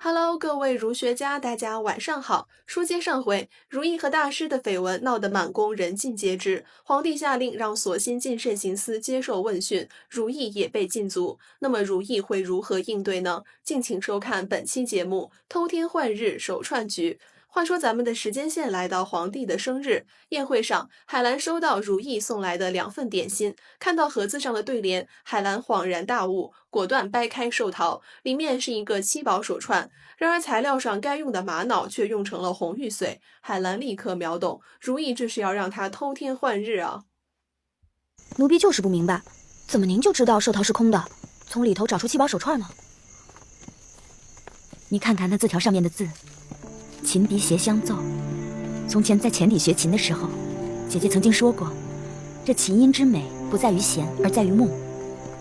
Hello，各位儒学家，大家晚上好。书接上回，如意和大师的绯闻闹得满宫人尽皆知，皇帝下令让所新进慎刑司接受问讯，如意也被禁足。那么如意会如何应对呢？敬请收看本期节目《偷天换日手串局》。话说咱们的时间线来到皇帝的生日宴会上，海兰收到如意送来的2份点心，看到盒子上的对联，海兰恍然大悟，果断掰开寿桃，里面是一个七宝手串。然而材料上该用的玛瑙却用成了红玉髓，海兰立刻秒懂，如意这是要让他偷天换日啊！奴婢就是不明白，怎么您就知道寿桃是空的，从里头找出七宝手串呢？你看看那字条上面的字，琴笛谐相奏。从前在钱底学琴的时候，姐姐曾经说过，这琴音之美不在于弦，而在于目；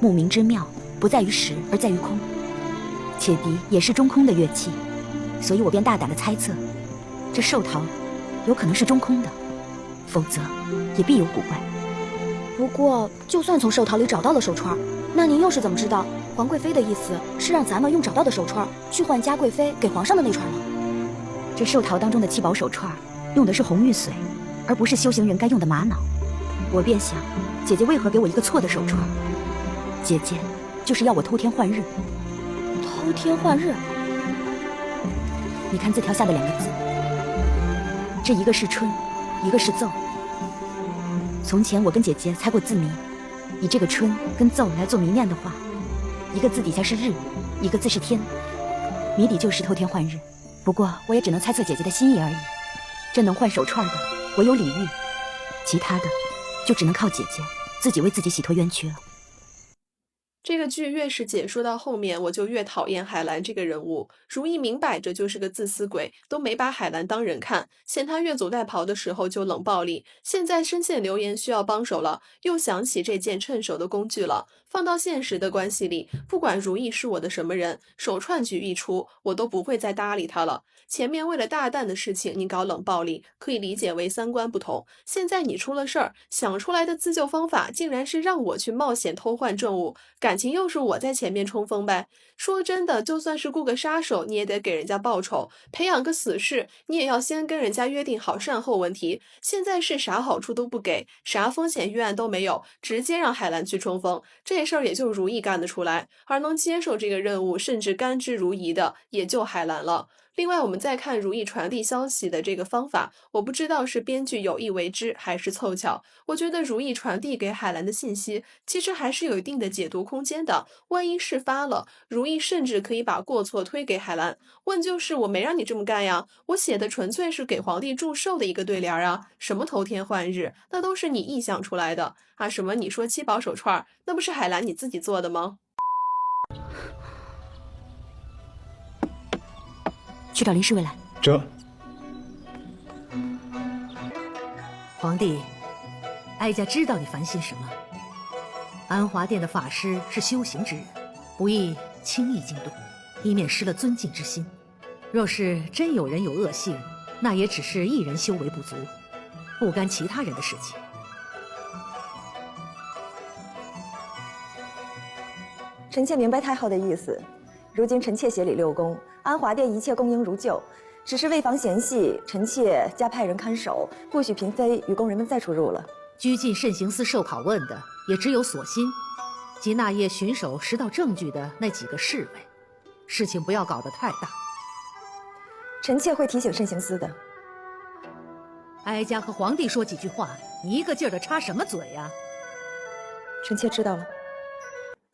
目鸣之妙不在于实，而在于空。且笛也是中空的乐器，所以我便大胆地猜测，这寿桃有可能是中空的，否则也必有古怪。不过，就算从寿桃里找到了手串，那您又是怎么知道皇贵妃的意思是让咱们用找到的手串去换嘉贵妃给皇上的那串呢？这寿桃当中的七宝手串用的是红玉髓，而不是修行人该用的玛瑙。我便想，姐姐为何给我一个错的手串？姐姐就是要我偷天换日。偷天换日？你看字条下的2个字，这一个是春，一个是奏。从前我跟姐姐猜过字谜，以这个春跟奏来做谜面的话，一个字底下是日，一个字是天，谜底就是偷天换日。不过我也只能猜测姐姐的心意而已。这能换手串的唯有李煜，其他的就只能靠姐姐自己为自己洗脱冤屈了。这个剧越是解说到后面，我就越讨厌海兰这个人物。如意明摆着就是个自私鬼，都没把海兰当人看，嫌他越俎代庖的时候就冷暴力，现在深陷流言需要帮手了，又想起这件趁手的工具了。放到现实的关系里，不管如意是我的什么人，手串局一出，我都不会再搭理他了。前面为了大蛋的事情你搞冷暴力，可以理解为三观不同，现在你出了事儿，想出来的自救方法竟然是让我去冒险偷换证物，感情又是我在前面冲锋呗。说真的，就算是雇个杀手，你也得给人家报酬，培养个死士，你也要先跟人家约定好善后问题。现在是啥好处都不给，啥风险预案都没有，直接让海兰去冲锋，这事儿也就如意干得出来，而能接受这个任务甚至甘之如饴的也就海兰了。另外我们再看如意传递消息的这个方法，我不知道是编剧有意为之还是凑巧，我觉得如意传递给海兰的信息其实还是有一定的解读空间的，万一事发了，如意甚至可以把过错推给海兰，问就是我没让你这么干呀，我写的纯粹是给皇帝祝寿的一个对联啊，什么偷天换日，那都是你臆想出来的啊，什么你说七宝手串，那不是海兰你自己做的吗？去找林侍卫来。这皇帝，哀家知道你烦心什么。安华殿的法师是修行之人，不宜轻易进度，以免失了尊敬之心。若是真有人有恶性，那也只是一人修为不足，不干其他人的事情。臣妾明白太后的意思，如今臣妾协理6宫，安华殿一切供应如旧，只是为防嫌隙，臣妾加派人看守，不许嫔妃与宫人们再出入了。拘禁慎刑司受拷问的也只有所心及那夜巡守拾到证据的那几个侍卫，事情不要搞得太大。臣妾会提醒慎刑司的。哀家和皇帝说几句话，你一个劲儿的插什么嘴呀？臣妾知道了。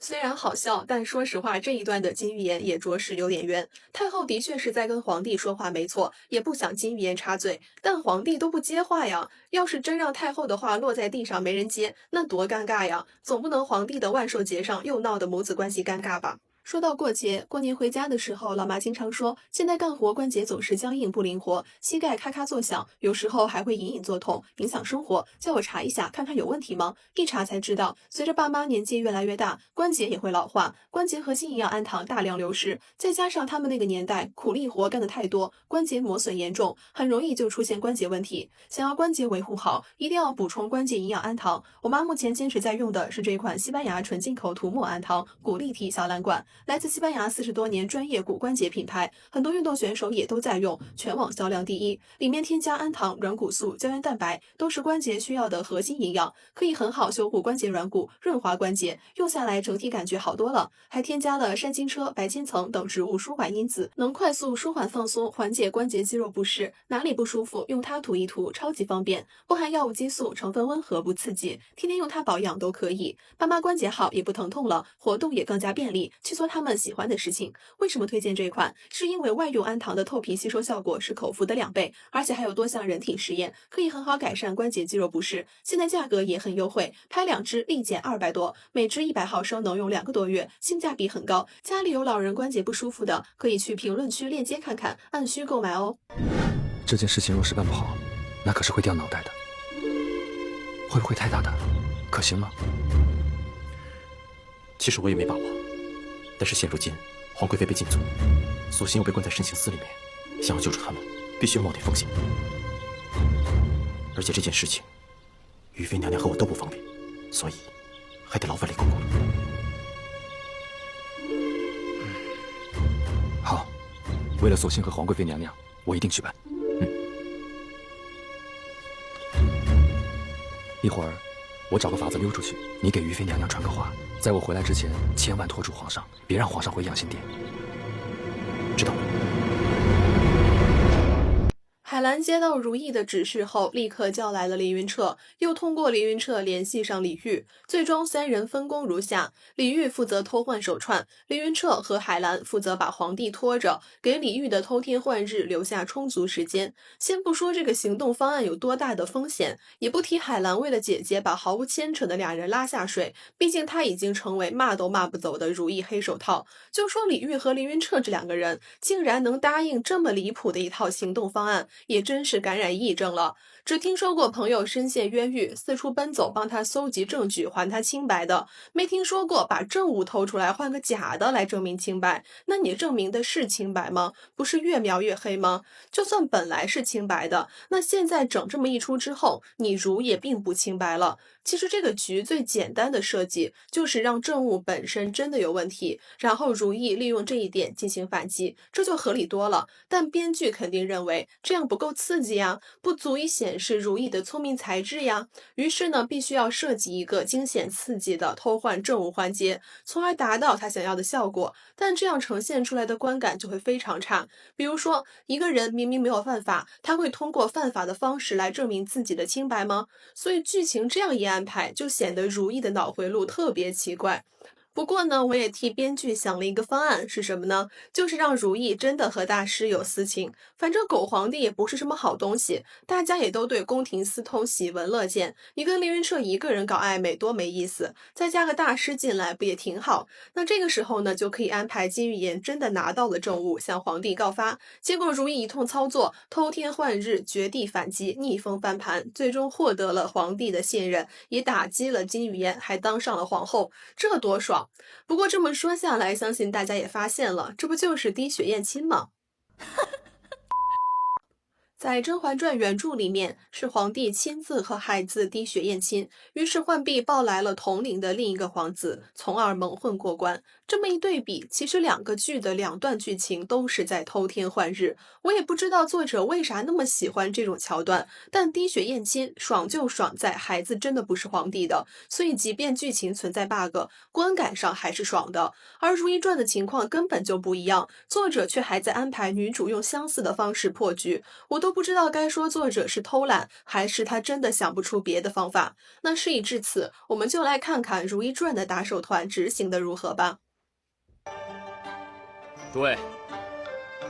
虽然好笑，但说实话，这一段的金玉妍也着实有点冤。太后的确是在跟皇帝说话没错，也不想金玉妍插嘴，但皇帝都不接话呀。要是真让太后的话落在地上没人接，那多尴尬呀！总不能皇帝的万寿节上又闹得母子关系尴尬吧？说到过节，过年回家的时候，老妈经常说，现在干活关节总是僵硬不灵活，膝盖咔咔作响，有时候还会隐隐作痛，影响生活，叫我查一下，看看有问题吗？一查才知道，随着爸妈年纪越来越大，关节也会老化，关节核心营养氨糖大量流失，再加上他们那个年代苦力活干得太多，关节磨损严重，很容易就出现关节问题。想要关节维护好，一定要补充关节营养氨糖。我妈目前坚持在用的是这款西班牙纯进口涂抹氨糖谷粒体小蓝管。来自西班牙40多年专业骨关节品牌，很多运动选手也都在用，全网销量第一。里面添加氨糖、软骨素、胶原蛋白，都是关节需要的核心营养，可以很好修护关节软骨，润滑关节，用下来整体感觉好多了。还添加了山金车、白千层等植物舒缓因子，能快速舒缓放松，缓解关节肌肉不适，哪里不舒服用它涂一涂，超级方便。不含药物激素，成分温和不刺激，天天用它保养都可以。爸妈关节好也不疼痛了，活动也更加便利，去做他们喜欢的事情。为什么推荐这款？是因为外用氨糖的透皮吸收效果是口服的2倍，而且还有多项人体实验，可以很好改善关节肌肉不适。现在价格也很优惠，拍2支立减200多，每支100毫升能用2个多月，性价比很高。家里有老人关节不舒服的，可以去评论区链接看看，按需购买哦。这件事情若是办不好，那可是会掉脑袋的。会不会太大胆？可行吗？其实我也没把握，但是现如今皇贵妃被禁足，索性又被关在慎刑司里面，想要救出他们，必须要冒点风险。而且这件事情，于妃娘娘和我都不方便，所以还得劳烦李公公了。好，为了索性和皇贵妃娘娘，我一定去办。一会儿我找个法子溜出去，你给于妃娘娘传个话，在我回来之前，千万拖住皇上，别让皇上回养心殿。知道。海兰接到如意的指示后，立刻叫来了李云彻，又通过李云彻联系上李煜，最终3人分工如下：李煜负责偷换手串，李云彻和海兰负责把皇帝拖着，给李煜的偷天换日留下充足时间。先不说这个行动方案有多大的风险，也不提海兰为了姐姐把毫无牵扯的2人拉下水，毕竟他已经成为骂都骂不走的如意黑手套。就说李煜和李云彻这2个人，竟然能答应这么离谱的一套行动方案，也真是感染疫症了。只听说过朋友深陷冤狱，四处奔走帮他搜集证据还他清白的，没听说过把证物偷出来换个假的来证明清白。那你证明的是清白吗？不是越描越黑吗？就算本来是清白的，那现在整这么一出之后，你如也并不清白了。其实这个局最简单的设计就是让证物本身真的有问题，然后如意利用这一点进行反击，这就合理多了。但编剧肯定认为这样不够刺激呀，不足以显示如意的聪明才智呀。于是呢，必须要设计一个惊险刺激的偷换证物环节，从而达到他想要的效果。但这样呈现出来的观感就会非常差。比如说，一个人明明没有犯法，他会通过犯法的方式来证明自己的清白吗？所以剧情这样一安排，就显得如意的脑回路特别奇怪。不过呢，我也替编剧想了一个方案，是什么呢？就是让如意真的和大师有私情。反正狗皇帝也不是什么好东西，大家也都对宫廷私通喜闻乐见。你跟凌云彻一个人搞暧昧多没意思，再加个大师进来不也挺好？那这个时候呢，就可以安排金玉妍真的拿到了证物，向皇帝告发。结果如意一通操作，偷天换日，绝地反击，逆风翻盘，最终获得了皇帝的信任，也打击了金玉妍，还当上了皇后，这多爽！不过这么说下来，相信大家也发现了，这不就是滴血验亲吗？在《甄嬛传》原著里面，是皇帝亲自和孩子滴血验亲，于是浣碧抱来了同龄的另一个皇子，从而蒙混过关。这么一对比，其实2个剧的2段剧情都是在偷天换日。我也不知道作者为啥那么喜欢这种桥段，但滴血验亲爽就爽在孩子真的不是皇帝的，所以即便剧情存在 bug， 观感上还是爽的。而《如懿传》的情况根本就不一样，作者却还在安排女主用相似的方式破局，我都不知道该说作者是偷懒，还是他真的想不出别的方法。那事已至此，我们就来看看《如懿传》的打手团执行的如何吧。诸位，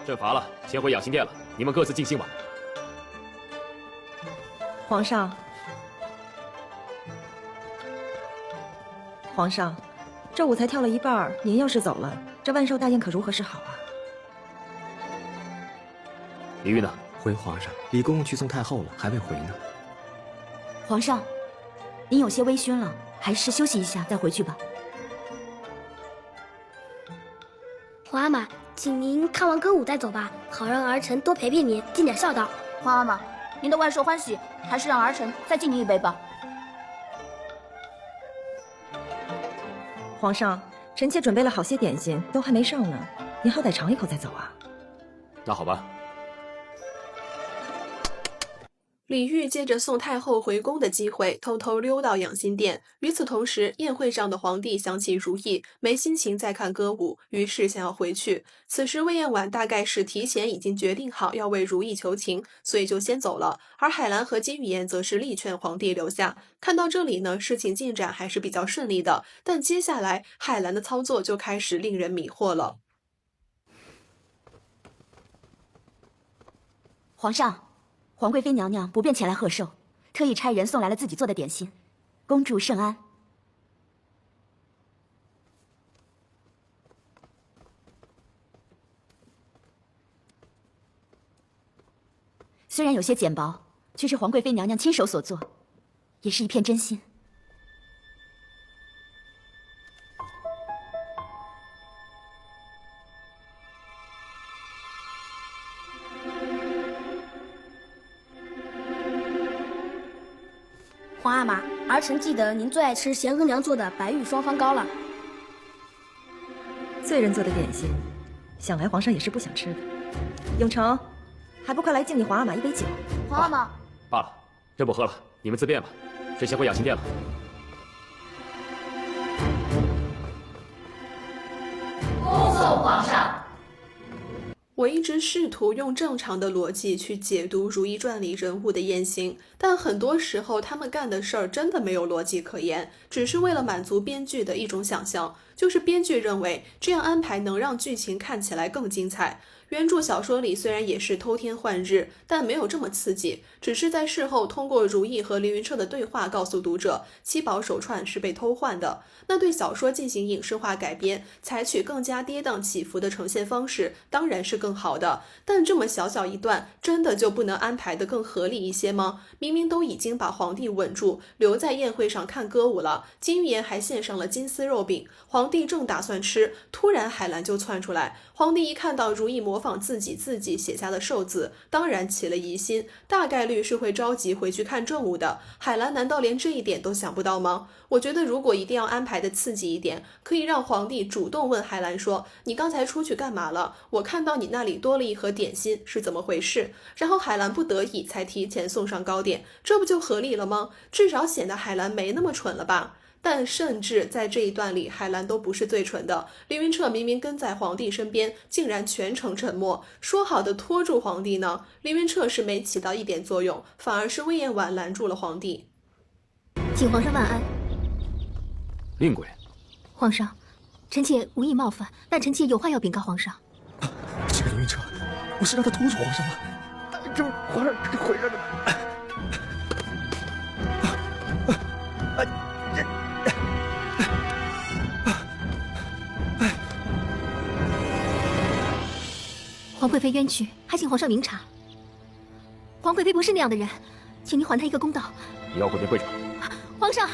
朕罚了，先回养心殿了，你们各自静心吧。皇上，皇上，这舞才跳了一半，您要是走了，这万寿大宴可如何是好啊？李煜呢？回皇上，李公公去送太后了，还未回呢。皇上，您有些微醺了，还是休息一下再回去吧。皇阿玛，请您看完歌舞再走吧，好让儿臣多陪陪您，尽点孝道。皇阿玛，您的万寿欢喜，还是让儿臣再敬您一杯吧。皇上，臣妾准备了好些点心，都还没上呢，您好歹尝一口再走啊。那好吧。李煜借着宋太后回宫的机会，偷偷溜到养心殿。与此同时，宴会上的皇帝想起如意，没心情再看歌舞，于是想要回去。此时魏嬿婉大概是提前已经决定好要为如意求情，所以就先走了。而海兰和金玉妍则是力劝皇帝留下。看到这里呢，事情进展还是比较顺利的，但接下来海兰的操作就开始令人迷惑了。皇上，皇贵妃娘娘不便前来贺寿，特意差人送来了自己做的点心。恭祝圣安。虽然有些简薄，却是皇贵妃娘娘亲手所做，也是一片真心。皇阿玛，儿臣记得您最爱吃贤额娘做的白玉双方糕了。罪人做的点心，想来皇上也是不想吃的。永成，还不快来敬你皇阿玛一杯酒？皇阿玛，罢了，朕不喝了，你们自便吧。朕先回养心殿了。恭送皇上。我一直试图用正常的逻辑去解读《如懿传》里人物的言行，但很多时候他们干的事儿真的没有逻辑可言，只是为了满足编剧的一种想象，就是编剧认为这样安排能让剧情看起来更精彩。原著小说里虽然也是偷天换日，但没有这么刺激，只是在事后通过如懿和凌云彻的对话告诉读者，七宝手串是被偷换的。那对小说进行影视化改编，采取更加跌宕起伏的呈现方式，当然是更好的。但这么小小一段，真的就不能安排得更合理一些吗？明明都已经把皇帝稳住，留在宴会上看歌舞了，金玉妍还献上了金丝肉饼，皇帝正打算吃，突然海兰就窜出来。皇帝一看到如懿模仿自己写下的寿字，当然起了疑心，大概率是会着急回去看正午的。海兰难道连这一点都想不到吗？我觉得如果一定要安排的刺激一点，可以让皇帝主动问海兰说，你刚才出去干嘛了？我看到你那里多了一盒点心，是怎么回事？然后海兰不得已才提前送上糕点，这不就合理了吗？至少显得海兰没那么蠢了吧。但甚至在这一段里，海兰都不是最蠢的。凌云彻明明跟在皇帝身边，竟然全程沉默。说好的拖住皇帝呢？凌云彻是没起到一点作用，反而是魏嬿婉拦住了皇帝。请皇上万安。令贵，皇上，臣妾无意冒犯，但臣妾有话要禀告皇上。这个凌云彻，我是让他拖住皇上吗？这不，皇上回来了。皇贵妃冤屈，还请皇上明察。皇贵妃不是那样的人，请您还她一个公道。你要跪便跪着。皇上。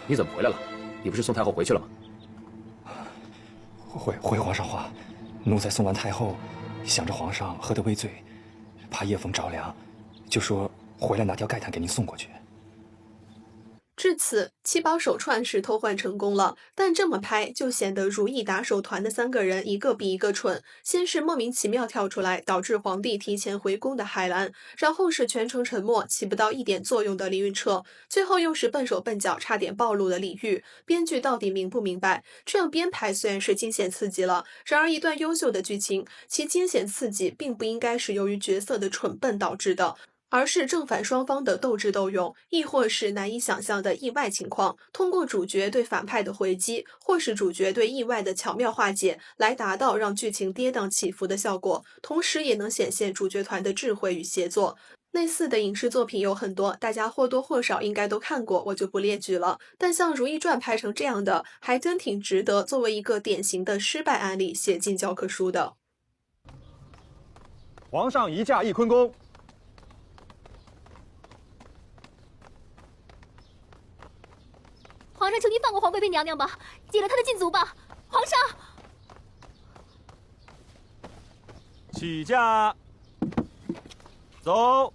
你怎么回来了？你不是送太后回去了吗？回皇上话，奴才送完太后，想着皇上喝得微醉，怕夜风着凉，就说回来拿条盖毯给您送过去。至此，七宝手串是偷换成功了，但这么拍就显得如懿打手团的三个人一个比一个蠢。先是莫名其妙跳出来导致皇帝提前回宫的海兰，然后是全程沉默起不到一点作用的凌云彻，最后又是笨手笨脚差点暴露的李煜。编剧到底明不明白？这样编排虽然是惊险刺激了，然而一段优秀的剧情，其惊险刺激并不应该是由于角色的蠢笨导致的。而是正反双方的斗智斗勇，亦或是难以想象的意外情况，通过主角对反派的回击，或是主角对意外的巧妙化解，来达到让剧情跌宕起伏的效果，同时也能显现主角团的智慧与协作。类似的影视作品有很多，大家或多或少应该都看过，我就不列举了。但像《如懿传》拍成这样的，还真挺值得作为一个典型的失败案例写进教科书的。皇上移驾翊坤宫。皇上，求您放过皇贵妃娘娘吧，解了她的禁足吧，皇上。起驾，走。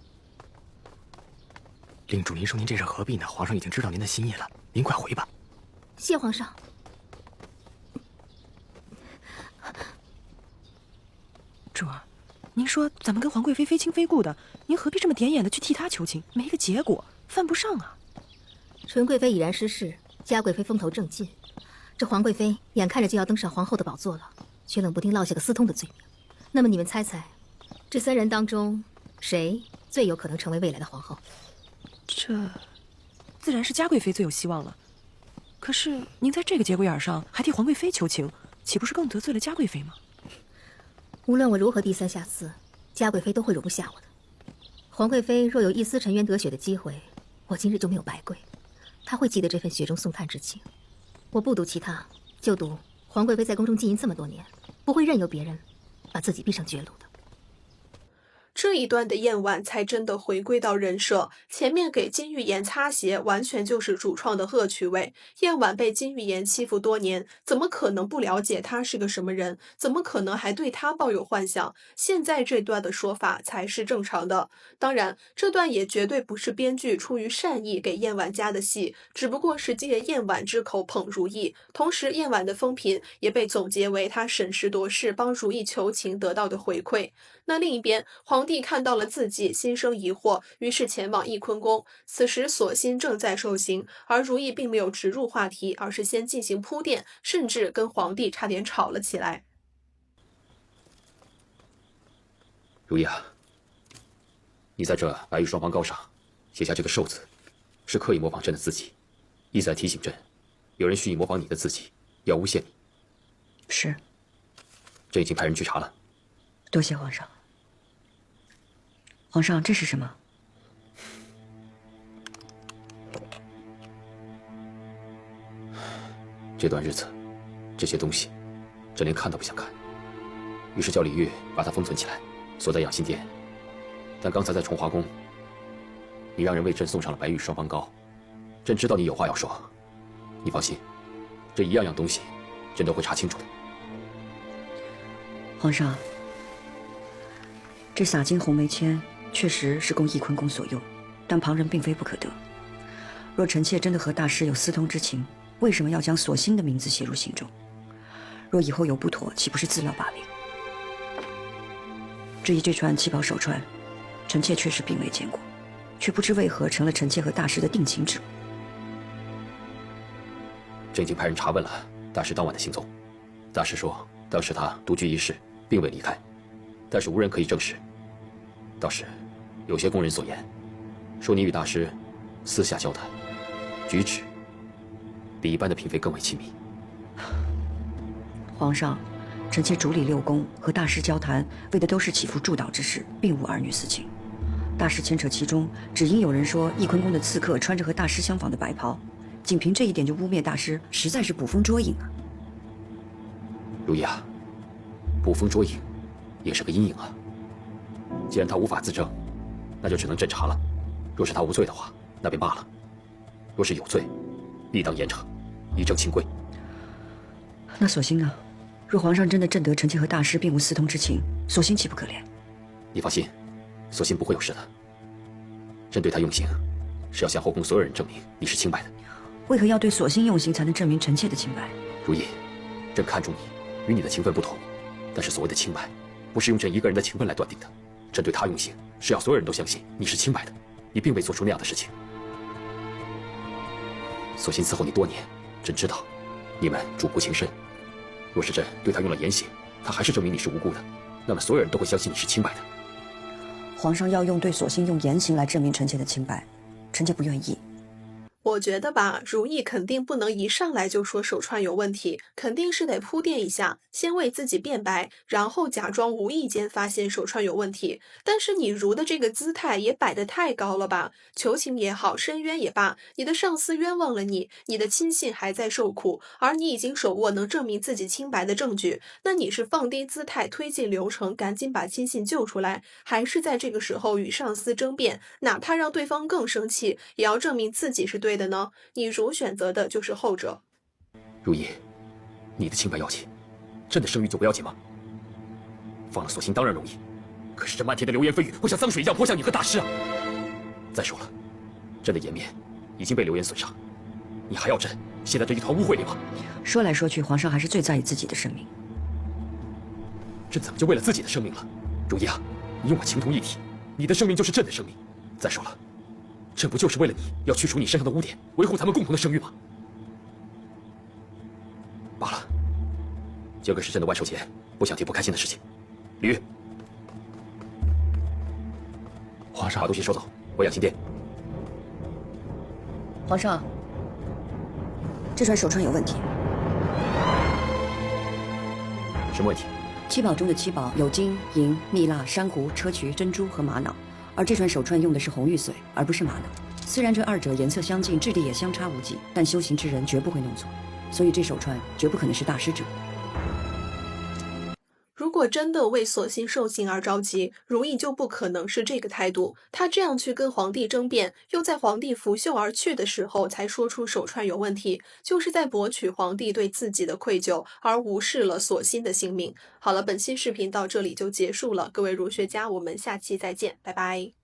令主，您说您这是何必呢？皇上已经知道您的心意了，您快回吧。谢皇上。主儿，您说咱们跟皇贵妃非亲非故的，您何必这么点眼的去替她求情？没个结果，犯不上啊。纯贵妃已然失势，嘉贵妃风头正劲，这皇贵妃眼看着就要登上皇后的宝座了，却冷不丁落下个私通的罪名。那么你们猜猜，这3人当中，谁最有可能成为未来的皇后？这自然是嘉贵妃最有希望了。可是您在这个节骨眼上还替皇贵妃求情，岂不是更得罪了嘉贵妃吗？无论我如何低三下四，嘉贵妃都会容不下我的。皇贵妃若有一丝沉冤得雪的机会，我今日就没有白跪。她会记得这份雪中送炭之情。我不赌其他，就赌皇贵妃在宫中经营这么多年，不会任由别人把自己逼上绝路的。这一段的燕婉才真的回归到人设，前面给金玉妍擦鞋完全就是主创的恶趣味。燕婉被金玉妍欺负多年，怎么可能不了解他是个什么人？怎么可能还对他抱有幻想？现在这段的说法才是正常的。当然，这段也绝对不是编剧出于善意给燕婉加的戏，只不过是借燕婉之口捧如意。同时，燕婉的风评也被总结为他审时度势帮如意求情得到的回馈。那另一边，皇帝看到了自己，心生疑惑，于是前往翊坤宫。此时索心正在受刑，而如意并没有直入话题，而是先进行铺垫，甚至跟皇帝差点吵了起来。如意啊，你在这白玉双方糕上写下这个寿字，是刻意模仿朕的字迹，意在提醒朕，有人蓄意模仿你的字迹，要诬陷你。是。朕已经派人去查了。多谢皇上。皇上，这是什么？这段日子，这些东西，朕连看都不想看。于是叫李煜把它封存起来，锁在养心殿。但刚才在崇华宫，你让人为朕送上了白玉双方糕，朕知道你有话要说。你放心，这一样样东西，朕都会查清楚的。皇上，这洒金红梅签确实是供翊坤宫所用，但旁人并非不可得。若臣妾真的和大师有私通之情，为什么要将索心的名字写入信中？若以后有不妥，岂不是自料罢了？至于这串七宝手串，臣妾确实并未见过，却不知为何成了臣妾和大师的定情之物。朕已经派人查问了大师当晚的行踪，大师说当时他独居一室，并未离开，但是无人可以证实。倒是有些供人所言，说你与大师私下交谈，举止比一般的嫔妃更为亲密。皇上，臣妾主理六宫，和大师交谈，为的都是祈福祝祷之事，并无儿女私情。大事牵扯其中，只因有人说翊坤宫的刺客穿着和大师相仿的白袍，仅凭这一点就污蔑大师，实在是捕风捉影啊！如意啊，捕风捉影也是个阴影啊。既然他无法自证，那就只能侦查了。若是他无罪的话，那便罢了；若是有罪，必当严惩，以正清规。那索性呢？若皇上真的证得臣妾和大师并无私通之情，索性岂不可怜？你放心，索性不会有事的。朕对他用刑，是要向后宫所有人证明你是清白的。为何要对索性用刑才能证明臣妾的清白？如意，朕看重你，与你的情分不同，但是所谓的清白，不是用朕一个人的情分来断定的。朕对他用刑，是要所有人都相信你是清白的，你并未做出那样的事情。索性伺候你多年，朕知道你们主仆情深。若是朕对他用了严刑，他还是证明你是无辜的，那么所有人都会相信你是清白的。皇上要用对索性用言行来证明臣妾的清白，臣妾不愿意。我觉得吧，如意肯定不能一上来就说手串有问题，肯定是得铺垫一下，先为自己辩白，然后假装无意间发现手串有问题。但是你如的这个姿态也摆得太高了吧？求情也好，申冤也罢，你的上司冤枉了你，你的亲信还在受苦，而你已经手握能证明自己清白的证据，那你是放低姿态推进流程，赶紧把亲信救出来，还是在这个时候与上司争辩，哪怕让对方更生气，也要证明自己是对的呢？你如选择的就是后者。如意，你的清白要紧，朕的声誉就不要紧吗？放了索性当然容易，可是这漫天的流言蜚语会像脏水一样泼向你和大师啊！再说了，朕的颜面已经被流言损伤，你还要朕陷在这一团污秽里吗？说来说去，皇上还是最在意自己的生命。朕怎么就为了自己的生命了？如意啊，你用我情同一体，你的生命就是朕的生命。再说了，朕不就是为了你要去除你身上的污点，维护咱们共同的声誉吗？罢了，今个是朕的万寿节，不想提不开心的事情。李煜，皇上，把东西收走，回养心殿。皇上，这串手串有问题。什么问题？七宝中的七宝有金、银、蜜蜡、珊瑚、砗磲、珍珠和玛瑙，而这串手串用的是红玉髓，而不是玛瑙。虽然这二者颜色相近，质地也相差无几，但修行之人绝不会弄错，所以这手串绝不可能是大师者。如果真的为索性受刑而着急，如意就不可能是这个态度。他这样去跟皇帝争辩，又在皇帝拂袖而去的时候才说出手串有问题，就是在博取皇帝对自己的愧疚，而无视了索性的性命。好了，本期视频到这里就结束了，各位儒学家，我们下期再见，拜拜。